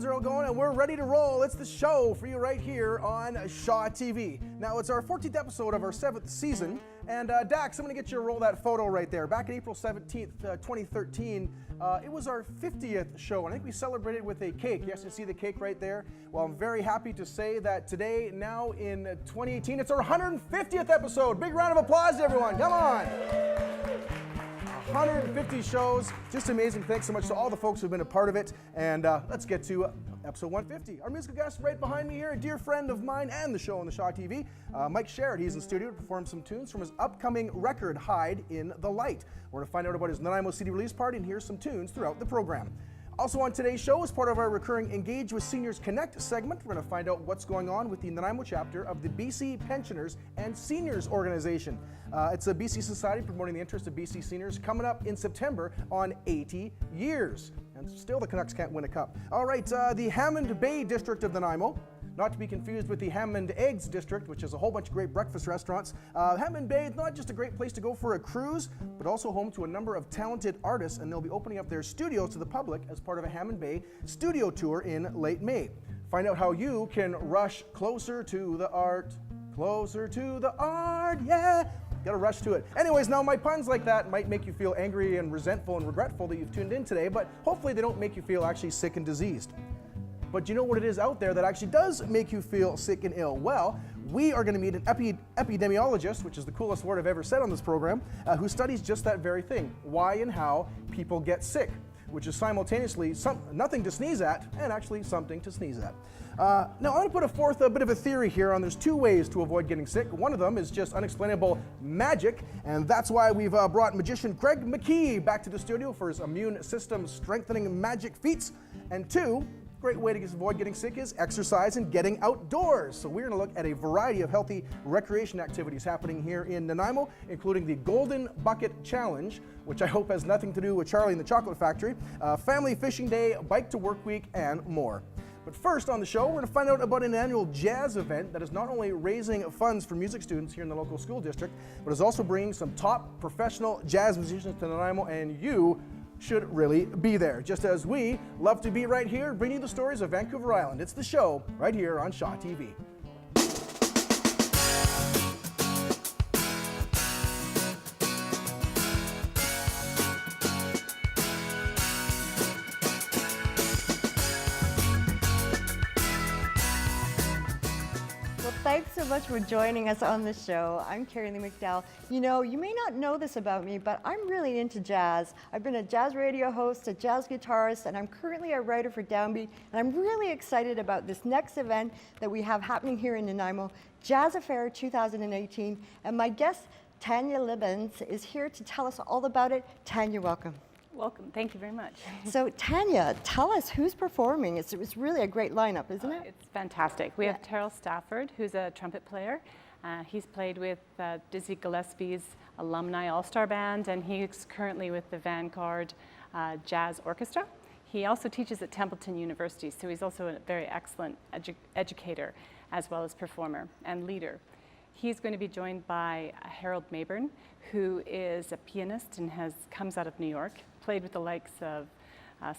tunes are all going and we're ready to roll. It's the show for you right here on Shaw TV. Now, it's our 14th episode of our 7th season. And Dax, I'm going to get you to roll that photo right there. Back on April 17th, 2013, it was our 50th show. And I think we celebrated with a cake. Yes, you see the cake right there? Well, I'm very happy to say that today, now in 2018, it's our 150th episode. Big round of applause, everyone. Come on. 150 shows, just amazing. Thanks so much to all the folks who've been a part of it. And let's get to episode 150. Our musical guest right behind me here, a dear friend of mine and the show on the Shaw TV, Myc Sharratt. He's in studio to perform some tunes from his upcoming record, Hide in the Light. We're going to find out about his Nanaimo CD release party and hear some tunes throughout the program. Also on today's show, as part of our recurring Engage with Seniors Connect segment, we're going to find out what's going on with the Nanaimo chapter of the BC Pensioners and Seniors Organization. It's a BC society promoting the interests of BC seniors, coming up in September on 80 years. And still the Canucks can't win a cup. All right, the Hammond Bay district of Nanaimo, not to be confused with the Hammond Eggs district, which is a whole bunch of great breakfast restaurants. Hammond Bay is not just a great place to go for a cruise, but also home to a number of talented artists, and they'll be opening up their studios to the public as part of a Hammond Bay studio tour in late May. Find out how you can rush closer to the art, yeah. Gotta rush to it. Anyways, now my puns like that might make you feel angry and resentful and regretful that you've tuned in today, but hopefully they don't make you feel actually sick and diseased. But you know what it is out there that actually does make you feel sick and ill? Well, we are going to meet an epidemiologist, which is the coolest word I've ever said on this program, who studies just that very thing, why and how people get sick, which is simultaneously nothing to sneeze at and actually something to sneeze at. Now, I'm going to put forth a bit of a theory here on there's two ways to avoid getting sick. One of them is just unexplainable magic, and that's why we've brought magician Craig McKee back to the studio for his immune system strengthening magic feats. And two, great way to avoid getting sick is exercise and getting outdoors. So we're going to look at a variety of healthy recreation activities happening here in Nanaimo, including the Golden Bucket Challenge, which I hope has nothing to do with Charlie and the Chocolate Factory, Family Fishing Day, Bike to Work Week, and more. But first on the show, we're going to find out about an annual jazz event that is not only raising funds for music students here in the local school district, but is also bringing some top professional jazz musicians to Nanaimo, and you should really be there, just as we love to be right here, bringing you the stories of Vancouver Island. It's the show right here on Shaw TV. Thanks so much for joining us on the show. I'm KerilieMcDowall. You know, you may not know this about me, but I'm really into jazz. I've been a jazz radio host, a jazz guitarist, and I'm currently a writer for Downbeat. And I'm really excited about this next event that we have happening here in Nanaimo, Jazz Affair 2018. And my guest, Tanya Libbins, is here to tell us all about it. Tanya, welcome. Welcome. Thank you very much. So Tanya, tell us who's performing. It's really a great lineup, isn't it? It's fantastic. We have Terrell Stafford, who's a trumpet player. He's played with Dizzy Gillespie's Alumni All-Star Band, and he's currently with the Vanguard Jazz Orchestra. He also teaches at Templeton University, so he's also a very excellent educator as well as performer and leader. He's going to be joined by Harold Mayburn, who is a pianist and comes out of New York, played with the likes of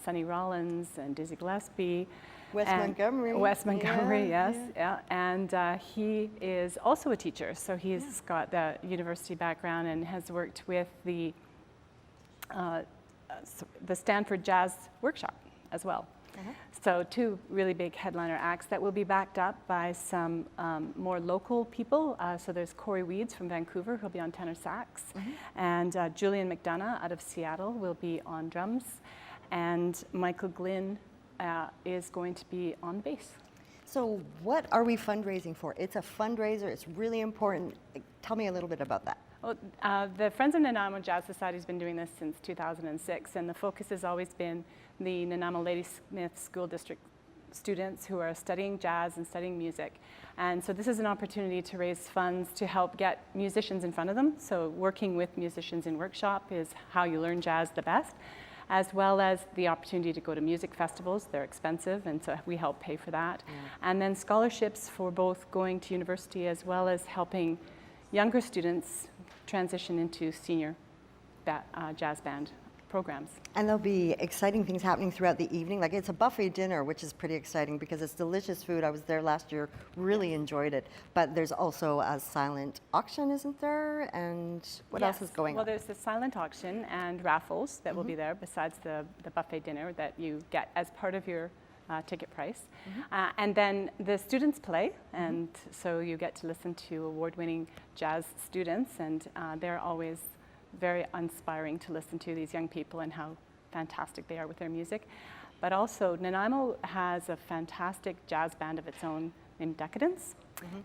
Sonny Rollins and Dizzy Gillespie. Wes Montgomery. Wes Montgomery, yes. Yeah. And he is also a teacher, so he's got the university background and has worked with the Stanford Jazz Workshop as well. So two really big headliner acts that will be backed up by some more local people. So there's Corey Weeds from Vancouver, who'll be on tenor sax, and Julian McDonough out of Seattle will be on drums, and Michael Glynn is going to be on bass. So what are we fundraising for? It's a fundraiser, it's really important. Tell me a little bit about that. Well, the Friends of Nanaimo Jazz Society has been doing this since 2006, and the focus has always been the Nanaimo Ladysmith School District students who are studying jazz and studying music. And so this is an opportunity to raise funds to help get musicians in front of them. So working with musicians in workshop is how you learn jazz the best, as well as the opportunity to go to music festivals. They're expensive, and so we help pay for that. And then scholarships for both going to university as well as helping younger students transition into senior jazz band programs. And there'll be exciting things happening throughout the evening. Like it's a buffet dinner, which is pretty exciting because it's delicious food. I was there last year, really enjoyed it. But there's also a silent auction, isn't there? And what else is going on? Well, there's the silent auction and raffles that will be there besides the buffet dinner that you get as part of your ticket price. And then the students play, and so you get to listen to award-winning jazz students, and they're always very inspiring to listen to, these young people, and how fantastic they are with their music. But also, Nanaimo has a fantastic jazz band of its own named Decadence,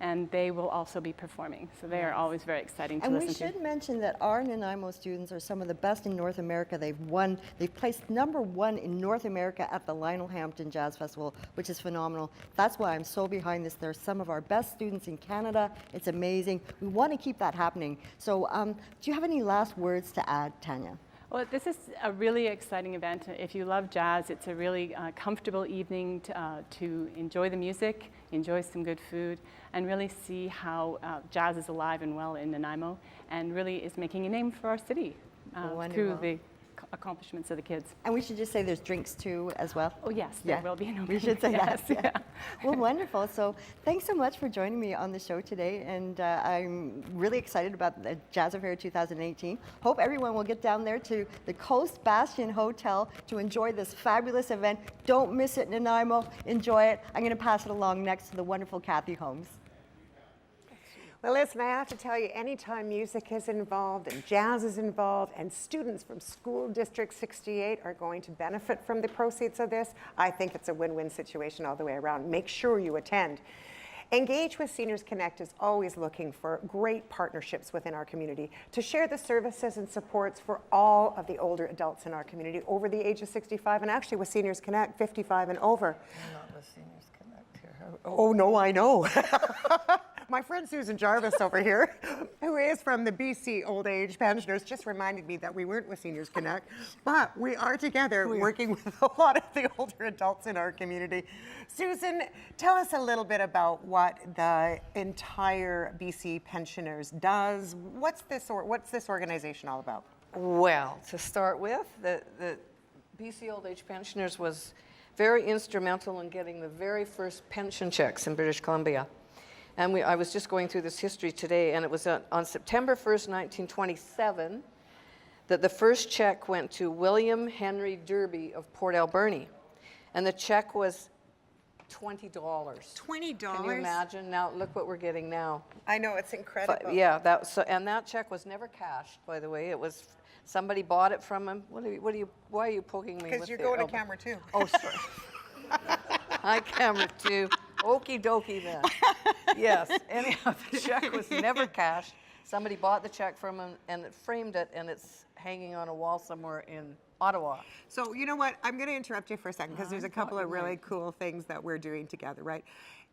and they will also be performing. So they are always very exciting to listen to. And we should mention that our Nanaimo students are some of the best in North America. They've placed #1 in North America at the Lionel Hampton Jazz Festival, which is phenomenal. That's why I'm so behind this. They're some of our best students in Canada. It's amazing. We want to keep that happening. So do you have any last words to add, Tanya? Well, this is a really exciting event. If you love jazz, it's a really comfortable evening to enjoy the music, enjoy some good food, and really see how jazz is alive and well in Nanaimo, and really is making a name for our city through the accomplishments of the kids. And we should just say there's drinks too as well. Oh yes, there will be an opening. We should say yes, that. Yeah. Well, wonderful. So thanks so much for joining me on the show today, and I'm really excited about the Jazz Affair 2018. Hope everyone will get down there to the Coast Bastion Hotel to enjoy this fabulous event. Don't miss it, Nanaimo. Enjoy it. I'm going to pass it along next to the wonderful Cathy Holmes. Well, listen, I have to tell you, anytime music is involved and jazz is involved and students from School District 68 are going to benefit from the proceeds of this, I think it's a win-win situation all the way around. Make sure you attend. Engage with Seniors Connect is always looking for great partnerships within our community to share the services and supports for all of the older adults in our community over the age of 65, and actually with Seniors Connect, 55 and over. I'm not with Seniors Connect here. Oh, no, I know. My friend Susan Jarvis over here, who is from the BC Old Age Pensioners, just reminded me that we weren't with Seniors Connect, but we are together working with a lot of the older adults in our community. Susan, tell us a little bit about what the entire BC Pensioners does. What's this organization all about? Well, to start with, the BC Old Age Pensioners was very instrumental in getting the very first pension checks in British Columbia. And I was just going through this history today, and it was on September 1st, 1927, that the first check went to William Henry Derby of Port Alberni. And the check was $20. $20? Can you imagine? Now, look what we're getting now. I know, it's incredible. Yeah, and that check was never cashed, by the way. It was, somebody bought it from him. Why are you poking me with Because you're going to camera too. Oh, sorry. Hi, camera two. Okie dokie then. Yes, anyhow, the check was never cashed. Somebody bought the check from him and framed it, and it's hanging on a wall somewhere in Ottawa. So you know what? I'm going to interrupt you for a second because there's a couple of really cool things that we're doing together, right?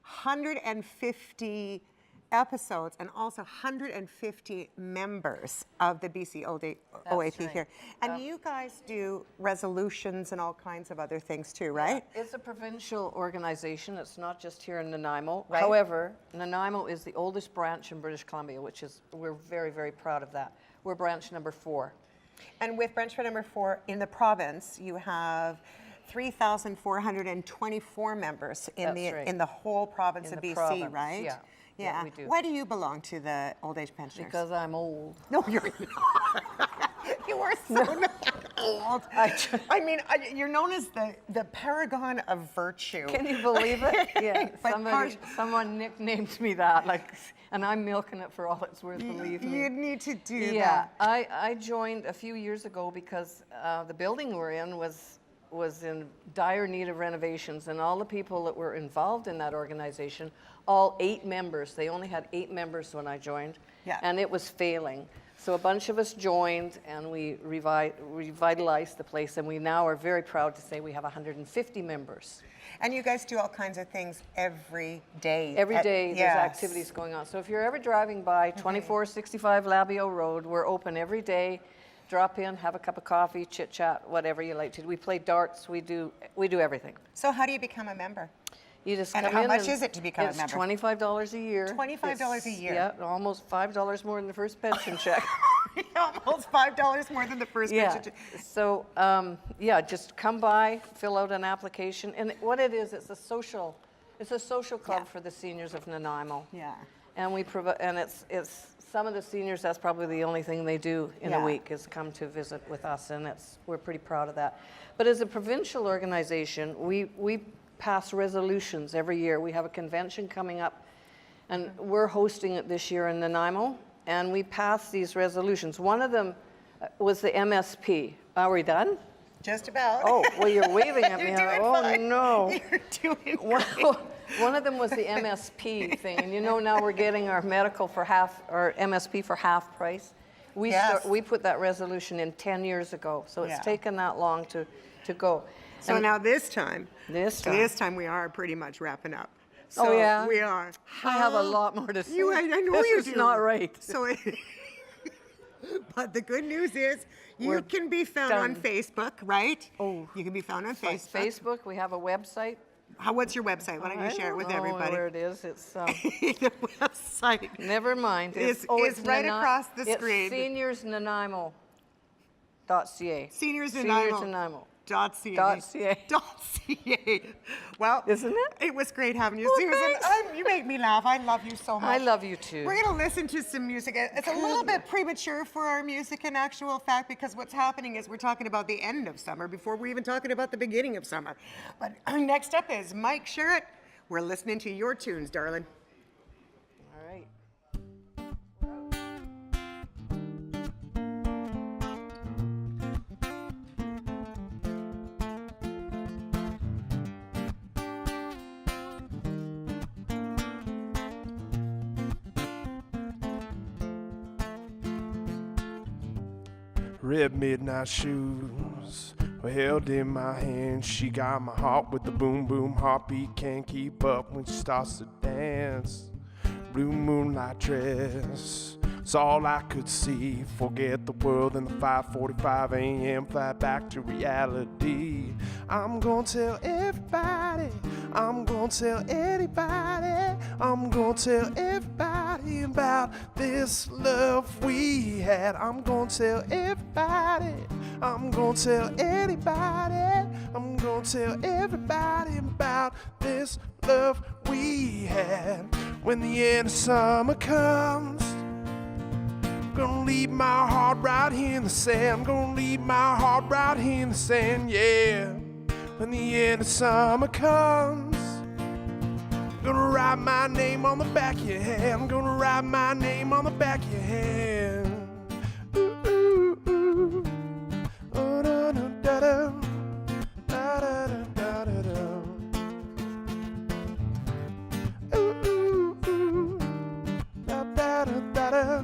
150 episodes and also 150 members of the BC OAP right. here. And you guys do resolutions and all kinds of other things too, right? It's a provincial organization. It's not just here in Nanaimo. Right. However, Nanaimo is the oldest branch in British Columbia, we're very, very proud of that. We're branch number 4. And with branch number 4 in the province, you have 3,424 members in the whole province of BC, right? Yeah. Yeah. We do. Why do you belong to the old age pensioners? Because I'm old. No, you're not. You are so not old. I mean, you're known as the paragon of virtue. Can you believe it? Yeah. Someone nicknamed me that, and I'm milking it for all it's worth, believe me. You need to do that. Yeah. I joined a few years ago because the building we're in was in dire need of renovations, and all the people that were involved in that organization, all 8 members, they only had 8 members when I joined, and it was failing. So a bunch of us joined, and we revitalized the place, and we now are very proud to say we have 150 members. And you guys do all kinds of things every day. Every day there's activities going on. So if you're ever driving by 2465 Labio Road, we're open every day. Drop in, have a cup of coffee, chit chat, whatever you like to do. We play darts, we do everything. So how do you become a member? You just and come how in much is it to become a member? It's $25 a year. $25 a year. Yeah, almost $5 more than the first pension check. Almost $5 more than the first Yeah. pension. So, yeah, just come by, fill out an application. And what it is, it's a social club for the seniors of Nanaimo. Yeah. And we provide, and it's some of the seniors, that's probably the only thing they do in a week is come to visit with us, and we're pretty proud of that. But as a provincial organization, we pass resolutions every year. We have a convention coming up, and we're hosting it this year in Nanaimo, and we pass these resolutions. One of them was the MSP. Are we done? Just about. Oh, well, you're waving at me. You're doing Oh, fine. no. You're doing One of them was the MSP thing, and now we're getting our medical for half, or MSP for half price. We put that resolution in 10 years ago, so it's taken that long to go. So And now this time we are pretty much wrapping up. So Oh, yeah? we are. I have a lot more to say. I know this you is do. not right. So, but the good news is you We're can be found on done. Facebook, right? Oh, you can be found on Facebook. Facebook, we have a website. What's your website? Why don't you share it with everybody? Where it is, it's The website. never mind. It's right across the screen. It's seniorsnanaimo.ca. Seniorsnanaimo.ca. .ca. Well, Isn't it? It was great having you, Susan. thanks. You make me laugh. I love you so much. I love you too. We're going to listen to some music. It's a little bit premature for our music in actual fact, because what's happening is we're talking about the end of summer before we're even talking about the beginning of summer. But next up is Myc Sharratt. We're listening to your tunes, darling. All right. Red midnight shoes were held in my hand. She got my heart with the boom boom heartbeat. Can't keep up when she starts to dance. Blue moonlight dress, it's all I could see. Forget the world and the 5:45 a.m. flight back to reality. I'm gonna tell everybody, I'm gonna tell anybody, I'm gonna tell everybody about this love we had. I'm gonna tell everybody, I'm gonna tell anybody, I'm gonna tell everybody about this love we had. When the end of summer comes, gonna leave my heart right here in the sand. I'm gonna leave my heart right here in the sand, yeah. When the end of summer comes, gonna write my name on the back of your hand. I'm gonna write my name on the back of your hand. Ooh, ooh, ooh. Oh, da, da, da, da. Da, da, da, da, da, da. Ooh, ooh, ooh. Da, da, da, da, da.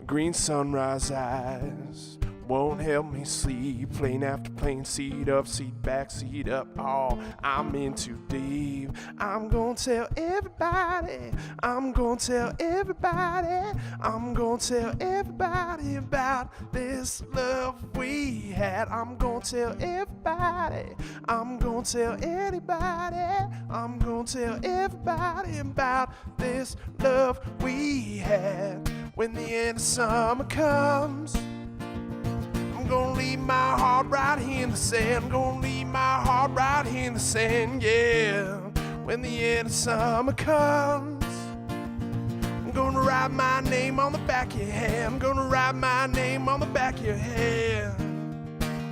Green sunrise eyes won't help me sleep. Plane after plane, seat up, seat back, seat up. Oh, I'm in too deep. I'm gonna tell everybody, I'm gonna tell everybody, I'm gonna tell everybody about this love we had. I'm gonna tell everybody, I'm gonna tell anybody, I'm gonna tell everybody about this love we had. When the end of summer comes, I'm gonna leave my heart right here in the sand. I'm gonna leave my heart right here in the sand, yeah. When the end of summer comes, I'm gonna write my name on the back of your hand. I'm gonna write my name on the back of your hand.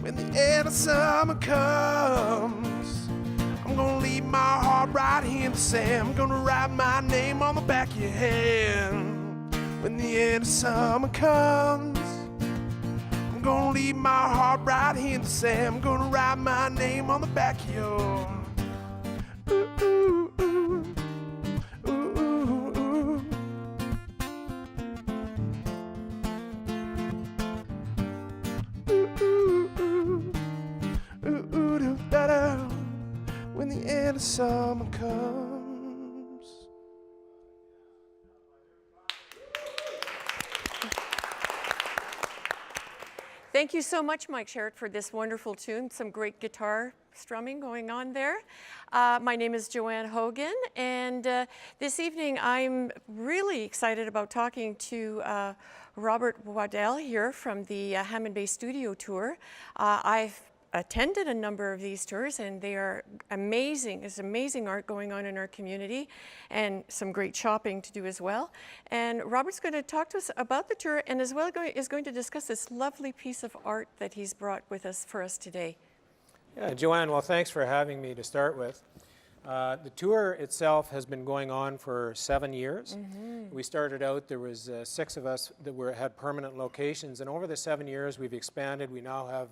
When the end of summer comes, I'm gonna leave my heart right here in the sand. I'm gonna write my name on the back of your hand. When the end of summer comes, I'm gonna leave my heart right here in the sand. I'm gonna write my name on the back of your. Ooh, ooh, ooh. Ooh, ooh, ooh. Ooh, ooh, ooh. Ooh, ooh, doo, da, da. When the end of summer comes. Thank you so much, Myc Sharratt, for this wonderful tune. Some great guitar strumming going on there. My name is Joanne Hogan, and this evening I'm really excited about talking to Robert Waddell here from the Hammond Bay Studio Tour. I've attended a number of these tours, and they are amazing. There's amazing art going on in our community, and some great shopping to do as well. And Robert's going to talk to us about the tour, and as well is going to discuss this lovely piece of art that he's brought with us for us today. Yeah, Joanne, well, thanks for having me to start with. The tour itself has been going on for 7 years. We started out, there was 6 of us that had permanent locations, and over the 7 years we've expanded. We now have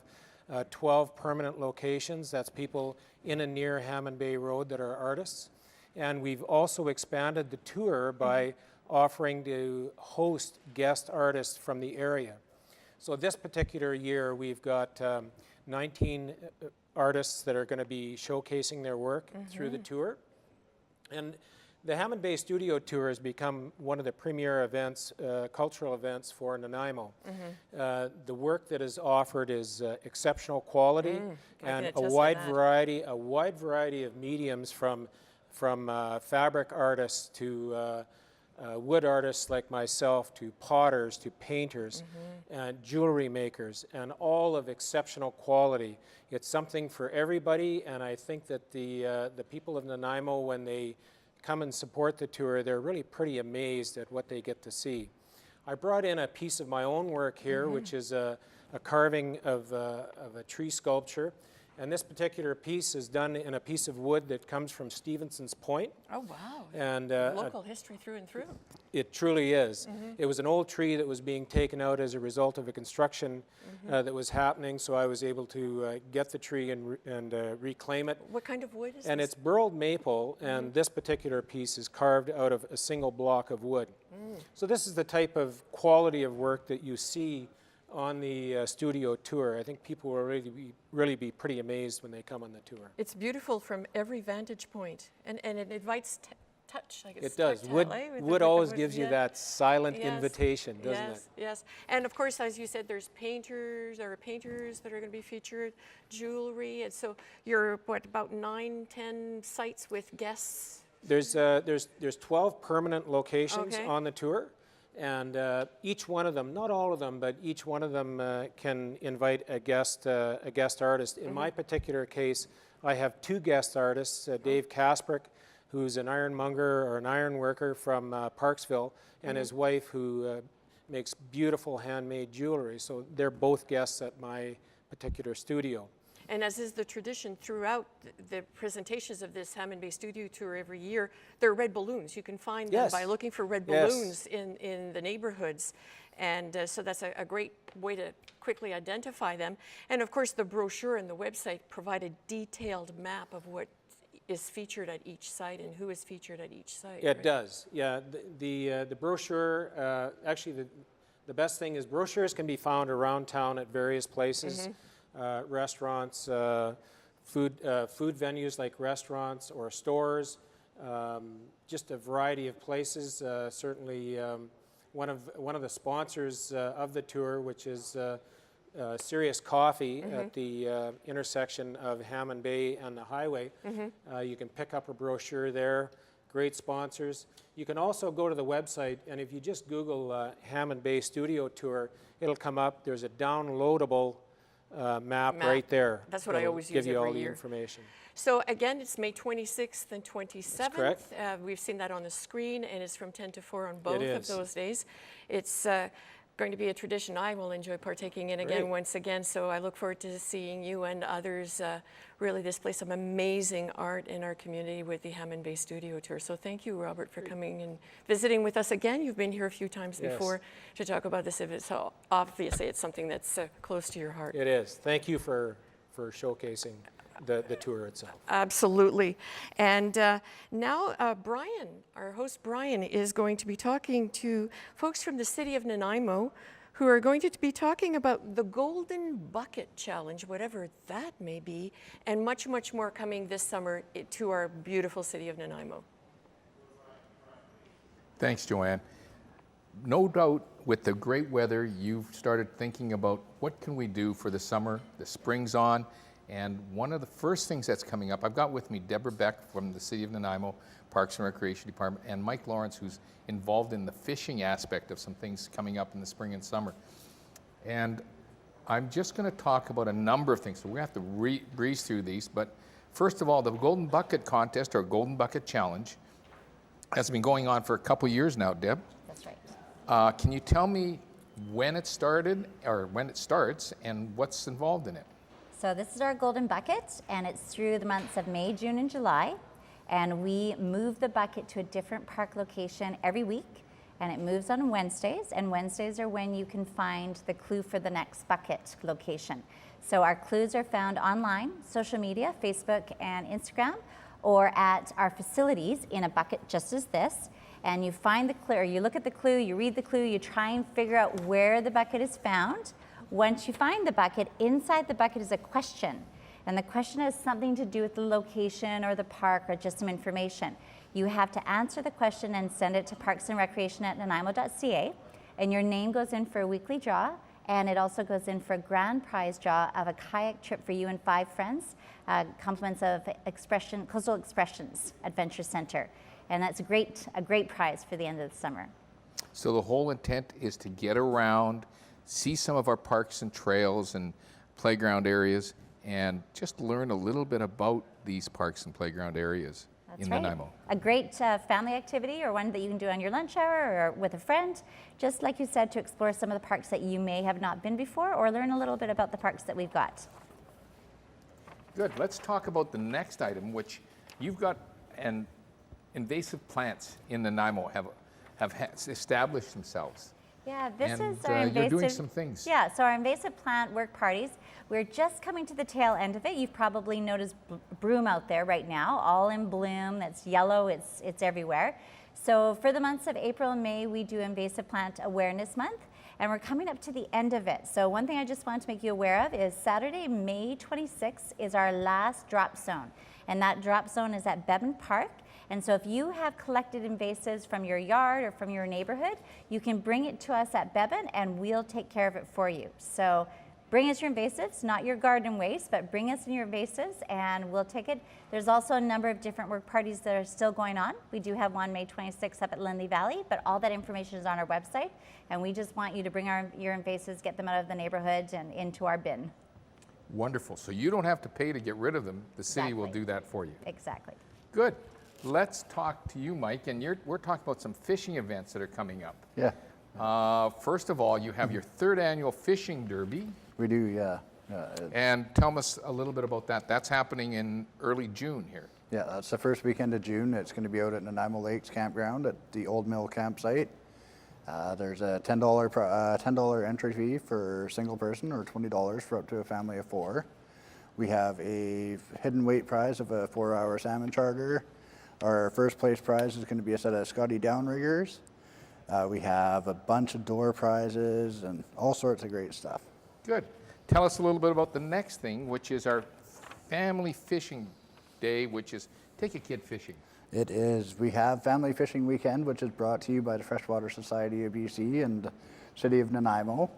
12 permanent locations. That's people in and near Hammond Bay Road that are artists. And we've also expanded the tour by offering to host guest artists from the area. So this particular year we've got 19 artists that are going to be showcasing their work through the tour. And the Hammond Bay Studio Tour has become one of the premier events, cultural events for Nanaimo. The work that is offered is exceptional quality and a wide variety of mediums, from fabric artists to wood artists like myself, to potters, to painters, and jewelry makers, and all of exceptional quality. It's something for everybody, and I think that the people of Nanaimo, when they come and support the tour, they're really pretty amazed at what they get to see. I brought in a piece of my own work here, which is a carving of a tree sculpture. And this particular piece is done in a piece of wood that comes from Stevenson's Point. Oh, wow. And local history through and through. It truly is. It was an old tree that was being taken out as a result of a construction that was happening, so I was able to get the tree and reclaim it. What kind of wood is And this? it's burled maple, and this particular piece is carved out of a single block of wood. So this is the type of quality of work that you see on the studio tour. I think people will really be pretty amazed when they come on the tour. It's beautiful from every vantage point, and it invites touch. Like it does. Wood always gives you that silent invitation, doesn't it? Yes. And of course, as you said, there's painters. There are painters that are going to be featured, jewelry, and so you're about 9-10 sites with guests. There's 12 permanent locations on the tour. And each one of them, not all of them, but each one of them can invite a guest artist. In my particular case, I have 2 guest artists, Dave Kasprick, who's an ironmonger or an iron worker from Parksville, and his wife, who makes beautiful handmade jewelry. So they're both guests at my particular studio. And as is the tradition throughout the presentations of this Hammond Bay Studio Tour every year, there are red balloons. You can find them by looking for red balloons in the neighborhoods. And so that's a great way to quickly identify them. And of course, the brochure and the website provide a detailed map of what is featured at each site and who is featured at each site. It does, yeah. The brochure, actually the best thing is brochures can be found around town at various places. Restaurants, food venues like restaurants or stores, just a variety of places. Certainly, one of the sponsors of the tour, which is Serious Coffee at the intersection of Hammond Bay and the highway. You can pick up a brochure there. Great sponsors. You can also go to the website, and if you just Google Hammond Bay Studio Tour, it'll come up. There's a downloadable map right there. That's what I always use give you every all the year. information. So again, it's May 26th and 27th. That's correct. We've seen that on the screen, and it's from 10 to 4 on both of those days. It's going to be a tradition I will enjoy partaking in again once again, so I look forward to seeing you and others really display some amazing art in our community with the Hammond Bay Studio Tour. So thank you, Robert, for coming and visiting with us again. You've been here a few times before to talk about this. So obviously it's something that's close to your heart. It is. Thank you for showcasing the tour itself. Absolutely. And now Brian, our host Brian, is going to be talking to folks from the city of Nanaimo who are going to be talking about the Golden Bucket Challenge, whatever that may be, and much, much more coming this summer to our beautiful city of Nanaimo. Thanks, Joanne. no doubt with the great weather, you've started thinking about what can we do for the summer, the spring's on, and one of the first things that's coming up, I've got with me Deborah Beck from the City of Nanaimo Parks and Recreation Department, and Mike Lawrence, who's involved in the fishing aspect of some things coming up in the spring and summer. And I'm just going to talk about a number of things, so we have to breeze through these, but first of all, the Golden Bucket Contest, or Golden Bucket Challenge, has been going on for a couple years now, Deb. That's right. Can you tell me when it started, or when it starts, and what's involved in it? So this is our Golden Bucket, and it's through the months of May, June, and July. And we move the bucket to a different park location every week, and it moves on Wednesdays, and Wednesdays are when you can find the clue for the next bucket location. So our clues are found online, social media, Facebook and Instagram, or at our facilities in a bucket just as this. And you find the clue, or you look at the clue, you read the clue, you try and figure out where the bucket is found. Once you find the bucket, inside the bucket is a question. And the question has something to do with the location or the park or just some information. You have to answer the question and send it to parksandrecreation@nanaimo.ca. And your name goes in for a weekly draw. And it also goes in for a grand prize draw of a kayak trip for you and 5 friends, compliments of Coastal Expressions Adventure Center. And that's a great prize for the end of the summer. So the whole intent is to get around, see some of our parks and trails and playground areas, and just learn a little bit about these parks and playground areas in Nanaimo. A great family activity, or one that you can do on your lunch hour or with a friend, just like you said, to explore some of the parks that you may have not been before, or learn a little bit about the parks that we've got. Good. Let's talk about the next item, which you've got an invasive plants in Nanaimo have established themselves. Yeah, this and, is our invasive. You're doing some things. Yeah, so our invasive plant work parties, we're just coming to the tail end of it. You've probably noticed broom out there right now, all in bloom. That's yellow. It's everywhere. So for the months of April and May, we do Invasive Plant Awareness Month, and we're coming up to the end of it. So one thing I just wanted to make you aware of is Saturday, May 26th is our last drop zone, and that drop zone is at Bevan Park. And so if you have collected invasives from your yard or from your neighborhood, you can bring it to us at Bevan and we'll take care of it for you. So bring us your invasives, not your garden waste, but bring us your invasives and we'll take it. There's also a number of different work parties that are still going on. We do have one May 26th up at Lindley Valley, but all that information is on our website. And we just want you to bring your invasives, get them out of the neighborhood and into our bin. Wonderful. So you don't have to pay to get rid of them. The city will do that for you. Exactly. Good. Let's talk to you, Mike, and we're talking about some fishing events that are coming up. Yeah. First of all, you have your 3rd annual fishing derby. We do, yeah. And tell us a little bit about that. That's happening in early June here. Yeah, that's the first weekend of June. It's going to be out at Nanaimo Lakes Campground at the Old Mill campsite. There's a $10 entry fee for a single person, or $20 for up to a family of 4. We have a hidden weight prize of a 4-hour salmon charter. Our first place prize is going to be a set of Scotty downriggers. We have a bunch of door prizes and all sorts of great stuff. Good. Tell us a little bit about the next thing, which is our family fishing day, which is take a kid fishing. It is. We have Family Fishing Weekend, which is brought to you by the Freshwater Society of BC and the City of Nanaimo.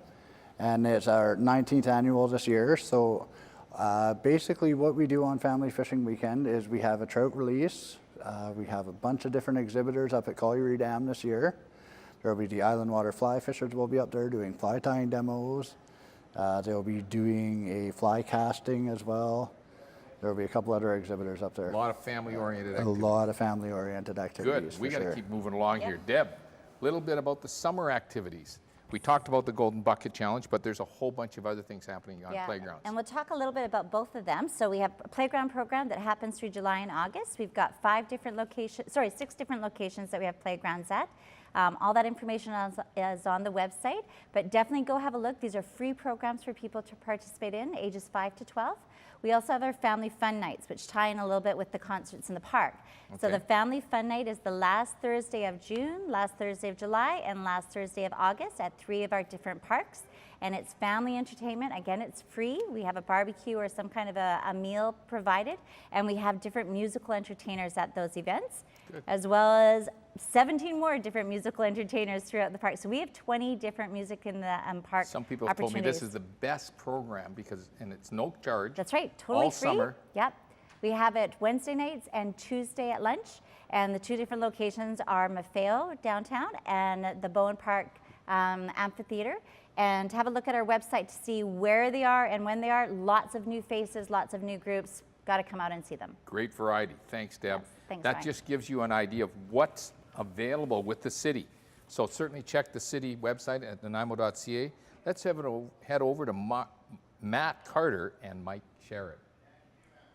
And it's our 19th annual this year. So basically what we do on Family Fishing Weekend is we have a trout release. We have a bunch of different exhibitors up at Colliery Dam this year. There will be the Island Water Fly Fishers will be up there doing fly tying demos. They'll be doing a fly casting as well. There will be a couple other exhibitors up there. A lot of family-oriented activities. A lot of family-oriented activities. Good. We got to sure. keep moving along here. Deb, a little bit about the summer activities. We talked about the Golden Bucket Challenge, but there's a whole bunch of other things happening on playgrounds. And we'll talk a little bit about both of them. So we have a playground program that happens through July and August. We've got 6 different locations that we have playgrounds at. All that information is on the website, but definitely go have a look. These are free programs for people to participate in, ages 5 to 12. We also have our Family Fun Nights, which tie in a little bit with the concerts in the park. Okay. So the Family Fun Night is the last Thursday of June, last Thursday of July, and last Thursday of August at 3 of our different parks. and it's family entertainment. Again, it's free. We have a barbecue or some kind of a meal provided, and we have different musical entertainers at those events, as well as 17 more different musical entertainers throughout the park. So we have 20 different music in the park. Some people have told me this is the best program because, and it's no charge. That's right, totally all free. Summer. Yep. We have it Wednesday nights and Tuesday at lunch, and the two different locations are Maffeo downtown and the Bowen Park Amphitheater. And have a look at our website to see where they are and when they are. Lots of new faces, lots of new groups. Got to come out and see them. Great variety. Thanks, Deb. Yes, thanks, that Ryan. just gives you an idea of what's available with the city. So certainly check the city website at nanaimo.ca. Let's head over to Matt Carter and Myc Sharratt.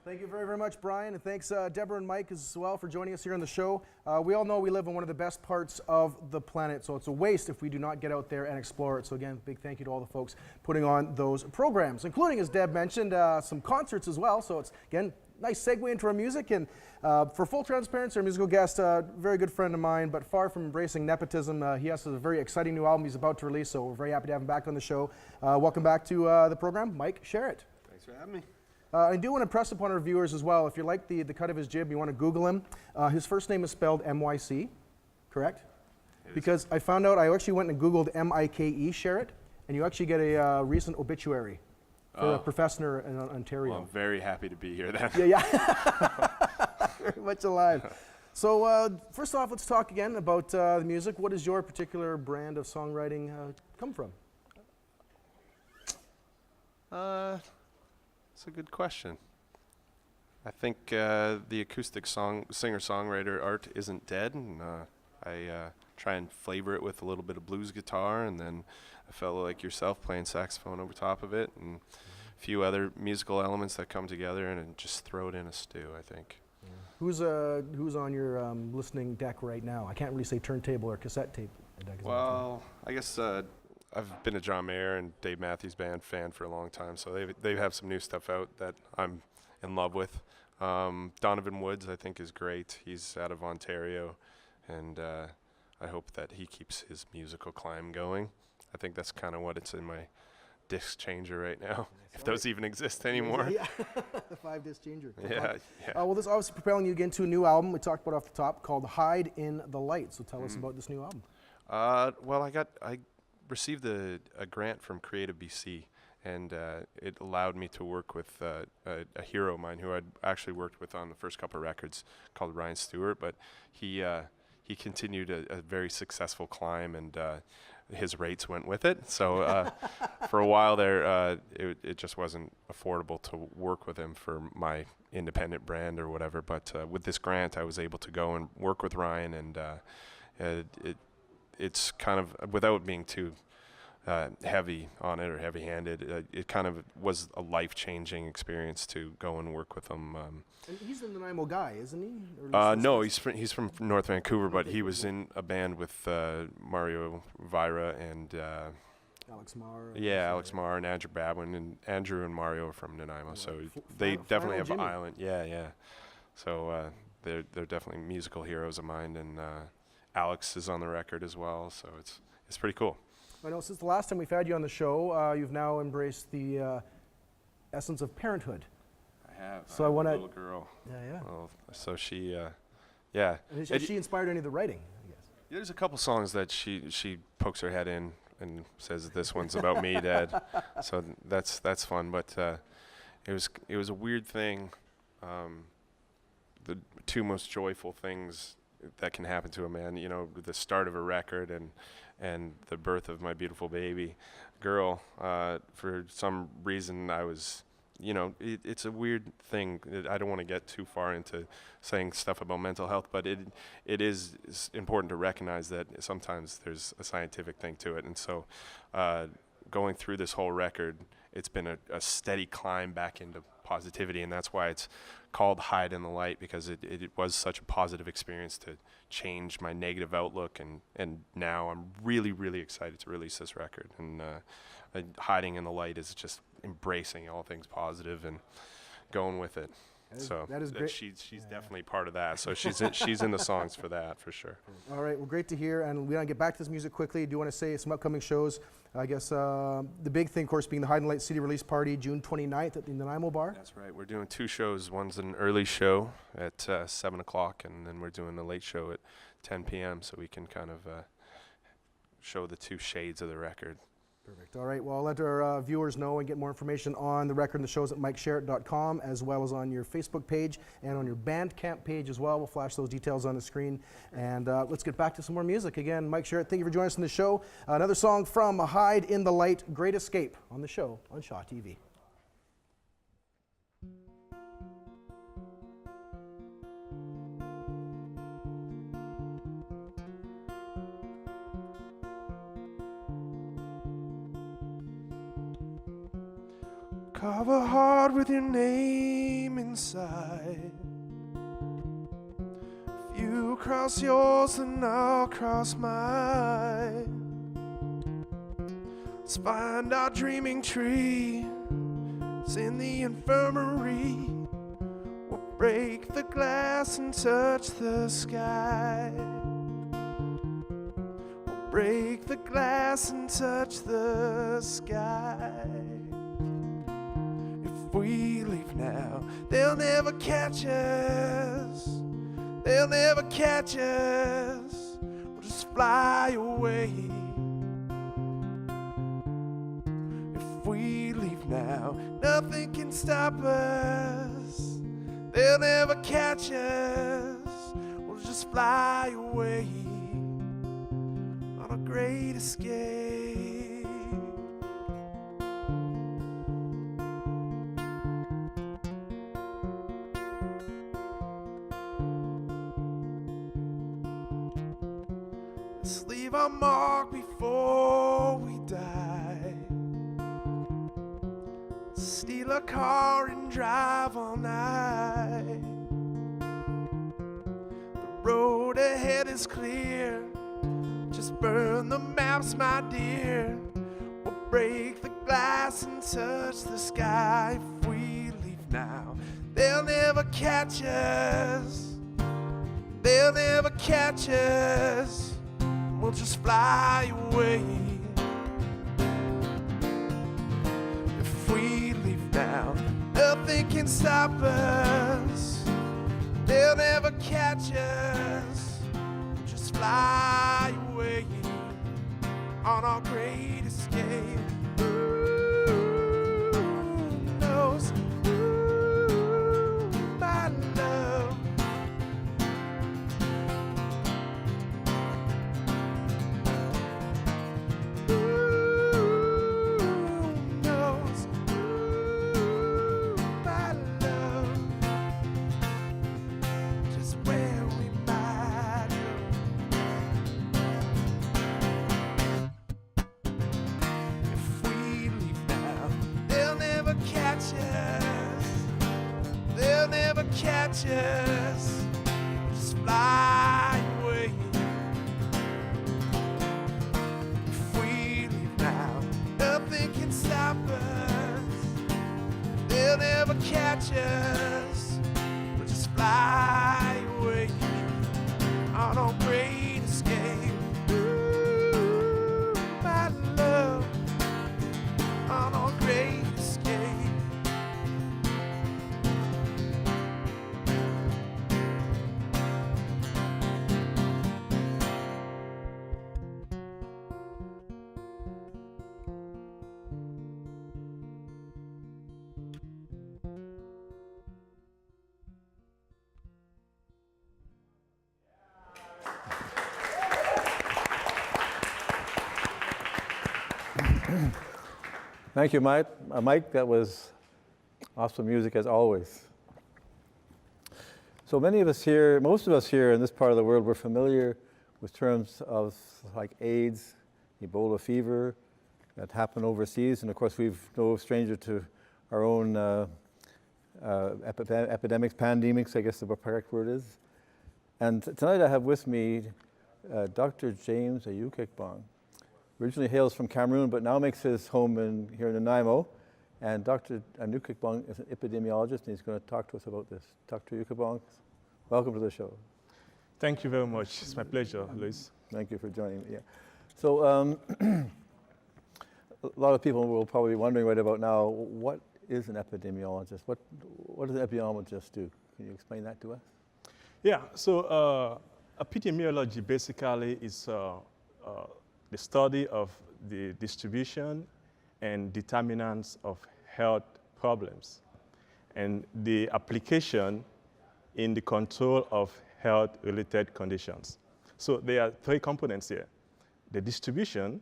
Thank you very, very much, Brian, and thanks Deborah and Mike as well for joining us here on the show. We all know we live in one of the best parts of the planet, so it's a waste if we do not get out there and explore it. So again, big thank you to all the folks putting on those programs, including, as Deb mentioned, some concerts as well. So it's, again, nice segue into our music. And for full transparency, our musical guest, very good friend of mine, but far from embracing nepotism. He has a very exciting new album he's about to release, so we're very happy to have him back on the show. Welcome back to the program, Myc Sharratt. Thanks for having me. I do want to impress upon our viewers as well, if you like the cut of his jib, you want to Google him. His first name is spelled M-Y-C, correct? Because I found out, I actually went and Googled M-I-K-E Sharratt, and you actually get a recent obituary for a professor in Ontario. Well, I'm very happy to be here then. Yeah. Very much alive. So first off, let's talk again about the music. What does your particular brand of songwriting come from? That's a good question. I think the acoustic singer-songwriter art isn't dead, and I try and flavor it with a little bit of blues guitar, and then a fellow like yourself playing saxophone over top of it, and a few other musical elements that come together, and just throw it in a stew, I think. Yeah. Who's on your listening deck right now? I can't really say turntable or cassette tape deck. Well, I guess I've been a John Mayer and Dave Matthews Band fan for a long time, so they have some new stuff out that I'm in love with. Donovan Woods, I think, is great. He's out of Ontario, and I hope that he keeps his musical climb going. I think that's kind of what it's in my disc changer right now, if those even exist anymore. Yeah, the 5-disc changer. Yeah. Well, this is obviously propelling you again to a new album we talked about off the top called Hide in the Light. So tell us about this new album. Well, I received a grant from Creative BC, and it allowed me to work with a hero of mine who I'd actually worked with on the first couple of records, called Ryan Stewart, but he continued a very successful climb, and his rates went with it. So for a while there, it just wasn't affordable to work with him for my independent brand or whatever, but with this grant I was able to go and work with Ryan, and it's kind of, without being too heavy on it or heavy-handed, it kind of was a life-changing experience to go and work with him. And he's the Nanaimo guy, isn't he? No, he's from North Vancouver, but he was in a band with Mario Vira and Alex Marr. Yeah, Alex Marr and Andrew Babwin, and Andrew and Mario are from Nanaimo, so they definitely have an island. Yeah. So they're definitely musical heroes of mine, and Alex is on the record as well, so it's pretty cool. I know since the last time we've had you on the show, you've now embraced the essence of parenthood. I have. So I want have to. a little girl. Yeah. Well, so she, yeah. And has she inspired any of the writing, I guess? There's a couple songs that she pokes her head in and says, "This one's about me, Dad." So that's fun. But it was a weird thing. The two most joyful things that can happen to a man, the start of a record and the birth of my beautiful baby girl. For some reason I was, it's a weird thing. I don't want to get too far into saying stuff about mental health, but it is important to recognize that sometimes there's a scientific thing to it. And so going through this whole record, it's been a steady climb back into positivity, and that's why it's called Hide in the Light, because it was such a positive experience to change my negative outlook, and now I'm really, really excited to release this record. And Hiding in the Light is just embracing all things positive and going with it. That is great. She's definitely part of that. So she's in the songs for that, for sure. All right, well, great to hear. And we want to get back to this music quickly. I do want to say some upcoming shows. I guess the big thing, of course, being the Hide and Light CD release party, June 29th at the Nanaimo Bar. That's right. We're doing 2 shows. One's an early show at 7 o'clock, and then we're doing the late show at 10 p.m. so we can kind of show the 2 shades of the record. Perfect. All right. Well, I'll let our viewers know and get more information on the record and the shows at MycSharratt.com, as well as on your Facebook page and on your Bandcamp page as well. We'll flash those details on the screen. And let's get back to some more music. Again, Myc Sharratt, thank you for joining us on the show. Another song from Hide in the Light, Great Escape, on the show on Shaw TV. Carve a heart with your name inside. If you cross yours, then I'll cross mine. Let's find our dreaming tree. It's in the infirmary. We'll break the glass and touch the sky. We'll break the glass and touch the sky. We leave now, they'll never catch us. They'll never catch us. We'll just fly away. If we leave now, nothing can stop us. They'll never catch us. We'll just fly away on a great escape. Let's leave our mark before we die. Steal a car and drive all night. The road ahead is clear. Just burn the maps, my dear. We'll break the glass and touch the sky. If we leave now, they'll never catch us. They'll never catch us. We'll just fly away. If we leave now, nothing can stop us. They'll never catch us. We'll just fly away on our great escape. Ooh, knows, ooh, my love. Catch us, just fly away. If we leave now, nothing can stop us. They'll never catch us. We'll just fly away on our great escape. Ooh, my love, on our great escape. Thank you, Myc. Myc, that was awesome music as always. So many of us here, most of us here in this part of the world, we're familiar with terms of like AIDS, Ebola fever that happened overseas, and of course we've no stranger to our own epidemics, pandemics, I guess the correct word is. And tonight I have with me Dr. James Ayukekbong. Originally hails from Cameroon, but now makes his home here in Nanaimo. And Dr. Ayukekbong is an epidemiologist, and he's going to talk to us about this. Dr. Ayukekbong, welcome to the show. Thank you very much. It's my pleasure, Luis. Thank you for joining me. Yeah. So a lot of people will probably be wondering right about now, what is an epidemiologist? What does an epidemiologist do? Can you explain that to us? Yeah, so epidemiology basically is the study of the distribution and determinants of health problems and the application in the control of health-related conditions. So there are three components here: the distribution,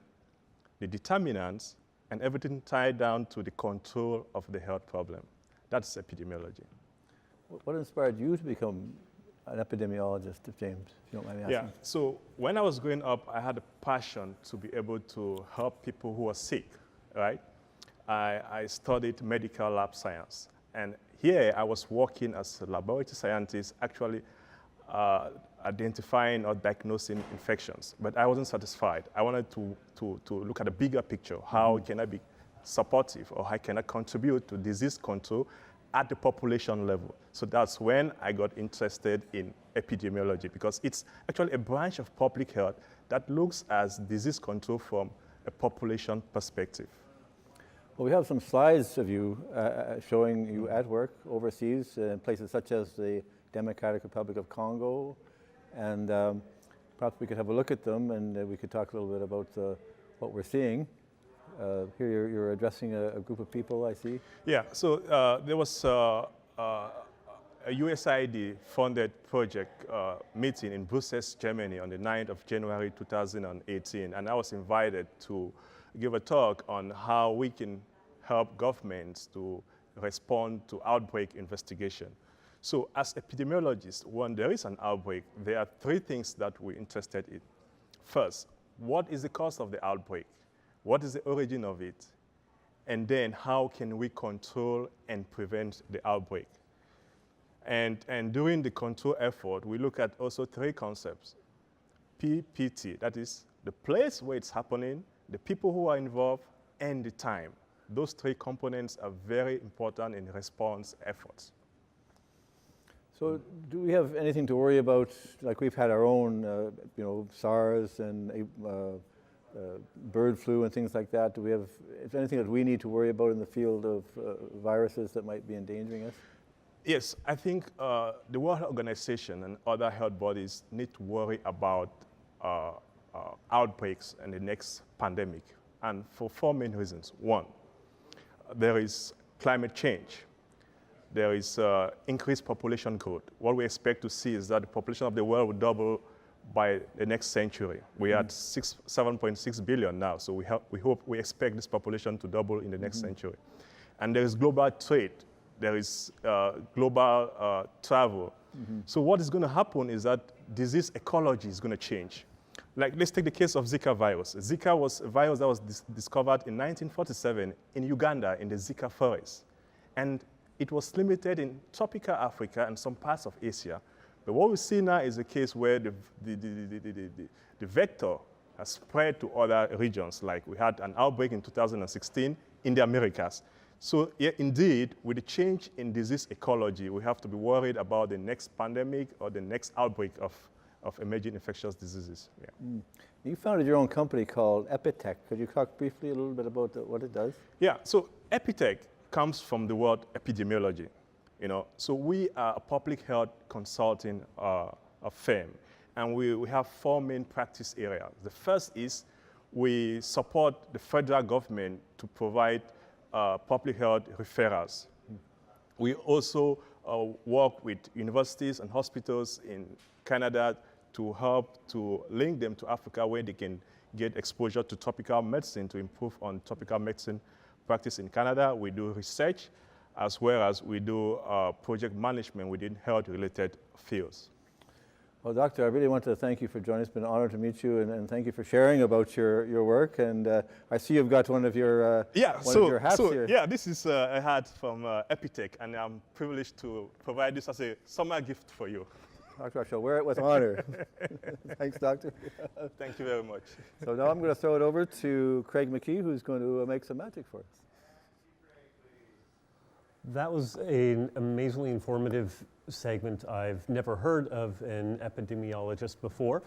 the determinants, and everything tied down to the control of the health problem. That's epidemiology. What inspired you to become an epidemiologist, James, if you don't mind me asking? Yeah, so when I was growing up, I had a passion to be able to help people who are sick, right? I studied medical lab science. And here I was working as a laboratory scientist, actually identifying or diagnosing infections. But I wasn't satisfied. I wanted to look at a bigger picture. How can I be supportive, or how can I contribute to disease control at the population level? So that's when I got interested in epidemiology, because it's actually a branch of public health that looks at disease control from a population perspective. Well, we have some slides of you showing you at work overseas in places such as the Democratic Republic of Congo, and perhaps we could have a look at them, and we could talk a little bit about what we're seeing. Here you're addressing a group of people, I see. Yeah, so there was a USAID-funded project meeting in Brussels, Germany on the 9th of January 2018, and I was invited to give a talk on how we can help governments to respond to outbreak investigation. So as epidemiologists, when there is an outbreak, there are three things that we're interested in. First, what is the cause of the outbreak? What is the origin of it? And then how can we control and prevent the outbreak? And during the control effort, we look at also three concepts. PPT, that is the place where it's happening, the people who are involved, and the time. Those three components are very important in response efforts. So do we have anything to worry about? Like we've had our own, SARS and bird flu and things like that. Do we have, is there anything that we need to worry about in the field of viruses that might be endangering us? Yes, I think the World Health Organization and other health bodies need to worry about outbreaks and the next pandemic, and for four main reasons. One, there is climate change. There is increased population growth. What we expect to see is that the population of the world will double by the next century. We're at 7.6 billion now, so we expect this population to double in the next century. And there is global trade. There is global travel. So what is going to happen is that disease ecology is going to change. Like, let's take the case of Zika virus. Zika was a virus that was discovered in 1947 in Uganda in the Zika forest. And it was limited in tropical Africa and some parts of Asia. But what we see now is a case where the vector has spread to other regions. Like we had an outbreak in 2016 in the Americas. So yeah, indeed, with the change in disease ecology, we have to be worried about the next pandemic or the next outbreak of emerging infectious diseases. Yeah. You founded your own company called Epitech. Could you talk briefly a little bit about what it does? Yeah, so Epitech comes from the word epidemiology. So we are a public health consulting firm, and we have four main practice areas. The first is we support the federal government to provide public health referrals. We also work with universities and hospitals in Canada to help to link them to Africa, where they can get exposure to tropical medicine to improve on tropical medicine practice in Canada. We do research, as well as we do project management within health-related fields. Well, Doctor, I really want to thank you for joining us. It's been an honor to meet you, and thank you for sharing about your work. And I see you've got one of your hats here. Yeah, this is a hat from Epitech, and I'm privileged to provide this as a summer gift for you. Dr. I shall wear it with honor. Thanks, Doctor. Thank you very much. So now I'm going to throw it over to Craig McKee, who's going to make some magic for us. That was an amazingly informative segment. I've never heard of an epidemiologist before,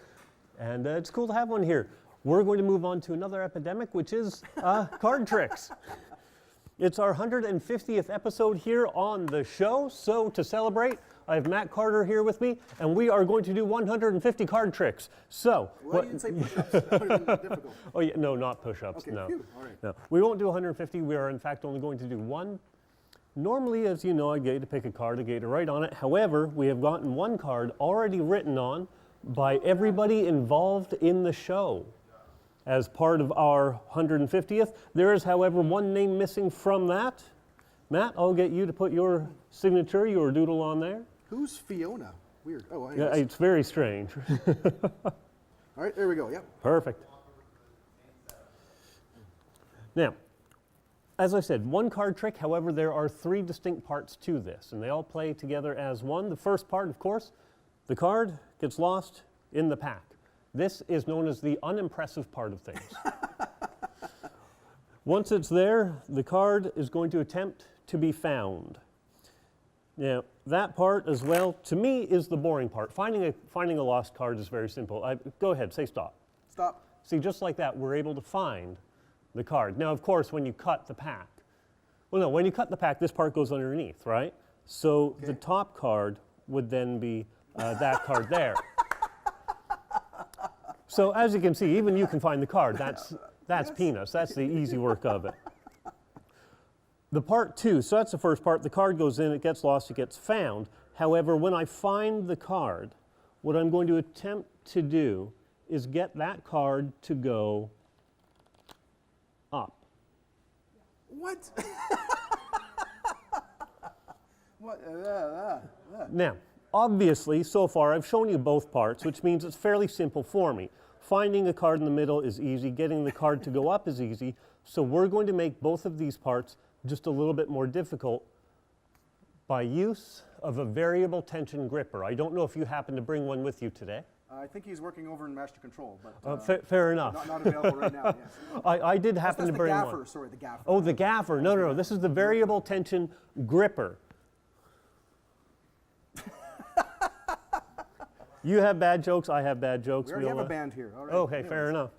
and it's cool to have one here. We're going to move on to another epidemic, which is card tricks. It's our 150th episode here on the show, so to celebrate, I have Matt Carter here with me, and we are going to do 150 card tricks. So, well, you didn't say push-ups. That would have been difficult. Oh yeah, no, not push-ups. Okay, no. phew. All right. No, we won't do 150. We are in fact only going to do one. Normally, as you know, I get you to pick a card, I get you to write on it. However, we have gotten one card already written on by everybody involved in the show. As part of our 150th, there is, however, one name missing from that. Matt, I'll get you to put your signature, your doodle on there. Who's Fiona? Weird. Oh, yeah, it's very strange. All right, there we go. Yep. Perfect. Now, as I said, one card trick, however, there are three distinct parts to this, and they all play together as one. The first part, of course, the card gets lost in the pack. This is known as the unimpressive part of things. Once it's there, the card is going to attempt to be found. Now, that part as well, to me, is the boring part. Finding a lost card is very simple. Go ahead, say stop. Stop. See, just like that, we're able to find the card. Now, of course, when you cut the pack, well, no, when you cut the pack, this part goes underneath, right? So the top card would then be that card there. So as you can see, even you can find the card. That's peanuts. That's the easy work of it. The part two, so that's the first part. The card goes in, it gets lost, it gets found. However, when I find the card, what I'm going to attempt to do is get that card to go up. What? What? Now, obviously, so far, I've shown you both parts, which means it's fairly simple for me. Finding a card in the middle is easy. Getting the card to go up is easy. So we're going to make both of these parts just a little bit more difficult by use of a variable tension gripper. I don't know if you happen to bring one with you today. I think he's working over in master control, but fair enough. Not available right now. Yes. I did happen to bring one. That's the gaffer. Sorry, the gaffer. Oh, the gaffer. No. This is the variable tension gripper. You have bad jokes, I have bad jokes. We already have a band here. All right. Okay, fair enough.